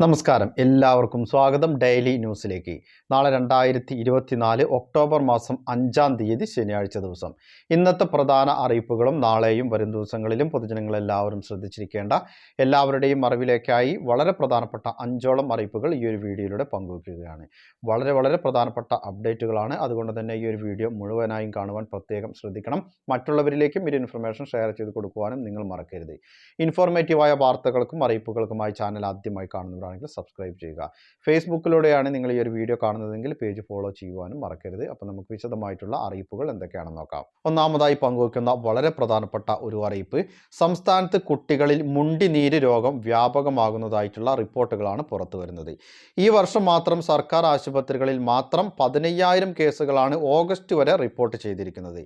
നമസ്കാരം, എല്ലാവർക്കും സ്വാഗതം ഡെയിലി ന്യൂസിലേക്ക്. നാളെ 2024 ഒക്ടോബർ മാസം 5-ാം തീയതി ശനിയാഴ്ച ദിവസം. ഇന്നത്തെ പ്രധാന അറിയിപ്പുകളും നാളെയും വരും ദിവസങ്ങളിലും പൊതുജനങ്ങളെല്ലാവരും ശ്രദ്ധിച്ചിരിക്കേണ്ട എല്ലാവരുടെയും അറിവിലേക്കായി വളരെ പ്രധാനപ്പെട്ട 5ഓളം അറിയിപ്പുകൾ ഈ ഒരു വീഡിയോയിലൂടെ പങ്കുവയ്ക്കുകയാണ്. വളരെ പ്രധാനപ്പെട്ട അപ്ഡേറ്റുകളാണ്. അതുകൊണ്ട് തന്നെ ഈ ഒരു വീഡിയോ മുഴുവനായും കാണുവാൻ പ്രത്യേകം ശ്രദ്ധിക്കണം. മറ്റുള്ളവരിലേക്കും ഈ ഇൻഫർമേഷൻ ഷെയർ ചെയ്ത് കൊടുക്കുവാനും നിങ്ങൾ മറക്കരുത്. ഇൻഫോർമേറ്റീവായ വാർത്തകൾക്കും അറിയിപ്പുകൾക്കുമായി ചാനൽ ആദ്യമായി കാണുന്നവരാണെങ്കിൽ സബ്സ്ക്രൈബ് ചെയ്യുക. ഫേസ്ബുക്കിലൂടെയാണ് നിങ്ങൾ ഈ ഒരു വീഡിയോ കാണുന്നതെങ്കിൽ പേജ് ഫോളോ ചെയ്യുവാനും മറക്കരുത്. അപ്പോൾ നമുക്ക് വിശദമായിട്ടുള്ള അറിയിപ്പുകൾ എന്തൊക്കെയാണെന്ന് നോക്കാം. ഒന്നാമതായി പങ്കുവയ്ക്കുന്ന വളരെ പ്രധാനപ്പെട്ട ഒരു അറിയിപ്പ്, സംസ്ഥാനത്ത് കുട്ടികളിൽ മുണ്ടിനീര് രോഗം വ്യാപകമാകുന്നതായിട്ടുള്ള റിപ്പോർട്ടുകളാണ് പുറത്തു വരുന്നത്. ഈ വർഷം മാത്രം സർക്കാർ ആശുപത്രികളിൽ മാത്രം 15,000 കേസുകളാണ് ഓഗസ്റ്റ് വരെ റിപ്പോർട്ട് ചെയ്തിരിക്കുന്നത്.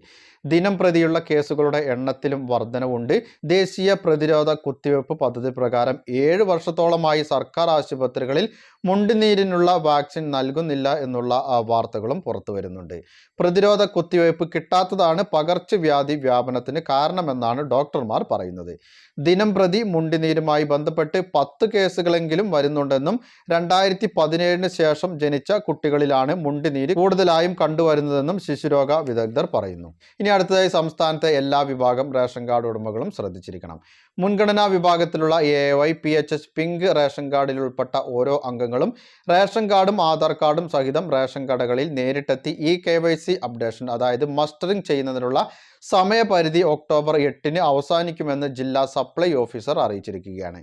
ദിനം പ്രതിയുള്ള കേസുകളുടെ എണ്ണത്തിലും വർധനവുണ്ട്. ദേശീയ പ്രതിരോധ കുത്തിവയ്പ്പ് പദ്ധതി പ്രകാരം 7 വർഷത്തോളമായി സർക്കാർ ആശുപത്രികളിൽ മുണ്ടുനീരിനുള്ള വാക്സിൻ നൽകുന്നില്ല എന്നുള്ള വാർത്തകളും പുറത്തു വരുന്നുണ്ട്. പ്രതിരോധ കുത്തിവയ്പ്പ് കിട്ടാത്തതാണ് പകർച്ചവ്യാധി വ്യാപനത്തിന് കാരണമെന്നാണ് ഡോക്ടർമാർ പറയുന്നത്. ദിനം പ്രതി മുണ്ടിനീരുമായി ബന്ധപ്പെട്ട് 10 കേസുകളെങ്കിലും വരുന്നുണ്ടെന്നും 2017 ശേഷം ജനിച്ച കുട്ടികളിലാണ് മുണ്ടിനീര് കൂടുതലായും കണ്ടുവരുന്നതെന്നും ശിശുരോഗ വിദഗ്ധർ പറയുന്നു. ഇനി അടുത്തതായി സംസ്ഥാനത്തെ എല്ലാ വിഭാഗം റേഷൻ കാർഡ് ഉടമകളും ശ്രദ്ധിച്ചിരിക്കണം. മുൻഗണനാ വിഭാഗത്തിലുള്ള AY, PHH, പിങ്ക് റേഷൻ കാർഡിൽ ഉൾപ്പെട്ട ഓരോ അംഗങ്ങളും റേഷൻ കാർഡും ആധാർ കാർഡും സഹിതം റേഷൻ കടകളിൽ നേരിട്ടെത്തി KYC അപ്ഡേഷൻ അതായത് മസ്റ്ററിംഗ് ചെയ്യുന്നതിനുള്ള സമയപരിധി ഒക്ടോബർ 8-ന് അവസാനിക്കുമെന്ന് ജില്ലാ സപ്ലൈ ഓഫീസർ അറിയിച്ചിരിക്കുകയാണ്.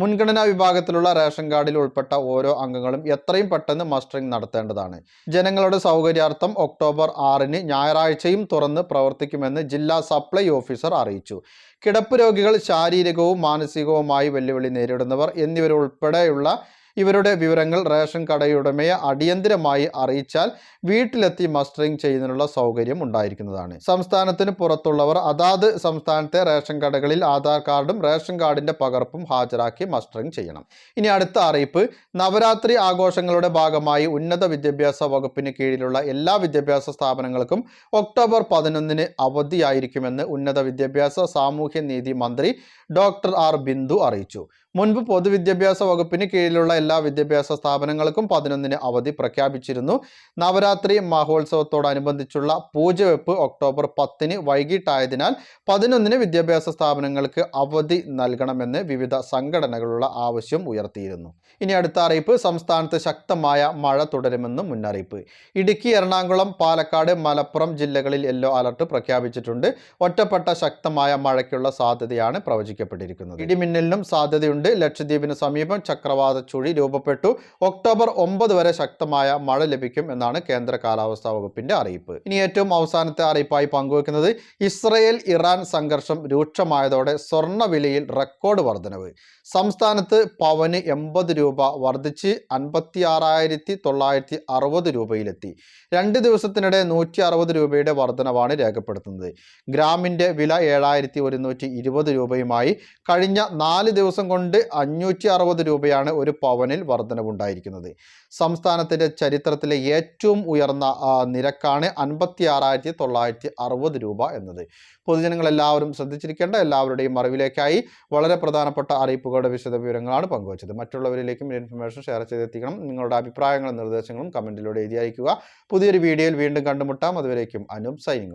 മുൻഗണനാ വിഭാഗത്തിലുള്ള റേഷൻ കാർഡിൽ ഉൾപ്പെട്ട ഓരോ അംഗങ്ങളും എത്രയും പെട്ടെന്ന് മസ്റ്ററിംഗ് നടത്തേണ്ടതാണ്. ജനങ്ങളുടെ സൗകര്യാർത്ഥം ഒക്ടോബർ 6-ന് ഞായറാഴ്ചയും തുറന്ന് പ്രവർത്തിക്കുമെന്ന് ജില്ലാ സപ്ലൈ ഓഫീസർ അറിയിച്ചു. കിടപ്പ് രോഗികൾ, ശാരീരികവും മാനസികവുമായി വെല്ലുവിളി നേരിടുന്നവർ എന്നിവരുൾപ്പെടെയുള്ള ഇവരുടെ വിവരങ്ങൾ റേഷൻ കടയുടമയെ അടിയന്തിരമായി അറിയിച്ചാൽ വീട്ടിലെത്തി മസ്റ്ററിംഗ് ചെയ്യുന്നതിനുള്ള സൗകര്യം ഉണ്ടായിരിക്കുന്നതാണ്. സംസ്ഥാനത്തിന് പുറത്തുള്ളവർ അതാത് സംസ്ഥാനത്തെ റേഷൻ കടകളിൽ ആധാർ കാർഡും റേഷൻ കാർഡിന്റെ പകർപ്പും ഹാജരാക്കി മസ്റ്ററിംഗ് ചെയ്യണം. ഇനി അടുത്ത അറിയിപ്പ്, നവരാത്രി ആഘോഷങ്ങളുടെ ഭാഗമായി ഉന്നത വിദ്യാഭ്യാസ വകുപ്പിന് കീഴിലുള്ള എല്ലാ വിദ്യാഭ്യാസ സ്ഥാപനങ്ങൾക്കും ഒക്ടോബർ 11-ന് അവധിയായിരിക്കുമെന്ന് ഉന്നത വിദ്യാഭ്യാസ സാമൂഹ്യനീതി മന്ത്രി ഡോക്ടർ ആർ ബിന്ദു അറിയിച്ചു. മുൻപ് പൊതുവിദ്യാഭ്യാസ വകുപ്പിന് കീഴിലുള്ള എല്ലാ വിദ്യാഭ്യാസ സ്ഥാപനങ്ങൾക്കും 11-ന് അവധി പ്രഖ്യാപിച്ചിരുന്നു. നവരാത്രി മഹോത്സവത്തോടനുബന്ധിച്ചുള്ള പൂജവെപ്പ് ഒക്ടോബർ 10-ന് വൈകിട്ടായതിനാൽ 11-ന് വിദ്യാഭ്യാസ സ്ഥാപനങ്ങൾക്ക് അവധി നൽകണമെന്ന് വിവിധ സംഘടനകളുള്ള ആവശ്യം ഉയർത്തിയിരുന്നു. ഇനി അടുത്ത അറിയിപ്പ്, സംസ്ഥാനത്ത് ശക്തമായ മഴ തുടരുമെന്ന് മുന്നറിയിപ്പ്. ഇടുക്കി, എറണാകുളം, പാലക്കാട്, മലപ്പുറം ജില്ലകളിൽ യെല്ലോ അലർട്ട് പ്രഖ്യാപിച്ചിട്ടുണ്ട്. ഒറ്റപ്പെട്ട ശക്തമായ മഴയ്ക്കുള്ള സാധ്യതയാണ് പ്രവചിക്കപ്പെട്ടിരിക്കുന്നത്. ഇടിമിന്നലിനും സാധ്യതയുണ്ട്. ലക്ഷദ്വീപിന് സമീപം ചക്രവാത ചുഴി രൂപപ്പെട്ടു. ഒക്ടോബർ 9 വരെ ശക്തമായ മഴ ലഭിക്കും എന്നാണ് കേന്ദ്ര കാലാവസ്ഥാ വകുപ്പിന്റെ അറിയിപ്പ്. ഇനി ഏറ്റവും അവസാനത്തെ അറിയിപ്പായി പങ്കുവെക്കുന്നത്, ഇസ്രയേൽ ഇറാൻ സംഘർഷം രൂക്ഷമായതോടെ സ്വർണ്ണ വിലയിൽ റെക്കോർഡ് വർധനവ്. സംസ്ഥാനത്ത് പവന് 80 രൂപ വർദ്ധിച്ച് 56,960 രൂപയിലെത്തി. 2 ദിവസത്തിനിടെ 160 രൂപയുടെ വർധനവാണ് രേഖപ്പെടുത്തുന്നത്. ഗ്രാമിന്റെ വില 7,120 രൂപയുമായി. കഴിഞ്ഞ 4 ദിവസം കൊണ്ട് 560 രൂപയാണ് ഒരു പവനിൽ വർധനവുണ്ടായിരിക്കുന്നത്. സംസ്ഥാനത്തിന്റെ ചരിത്രത്തിലെ ഏറ്റവും ഉയർന്ന നിരക്കാണ് 56,960 രൂപ എന്നത്. പൊതുജനങ്ങളെല്ലാവരും ശ്രദ്ധിച്ചിരിക്കേണ്ട എല്ലാവരുടെയും അറിവിലേക്കായി വളരെ പ്രധാനപ്പെട്ട അറിയിപ്പുകളുടെ വിശദവിവരങ്ങളാണ് പങ്കുവച്ചത്. മറ്റുള്ളവരിലേക്കും ഇൻഫർമേഷൻ ഷെയർ ചെയ്തെത്തിക്കണം. നിങ്ങളുടെ അഭിപ്രായങ്ങളും നിർദ്ദേശങ്ങളും കമന്റിലൂടെ എഴുതി അയക്കുക. പുതിയൊരു വീഡിയോയിൽ വീണ്ടും കണ്ടുമുട്ടാം. അതുവരേക്കും അനൂപ് സൈനിങ് ഓഫ്.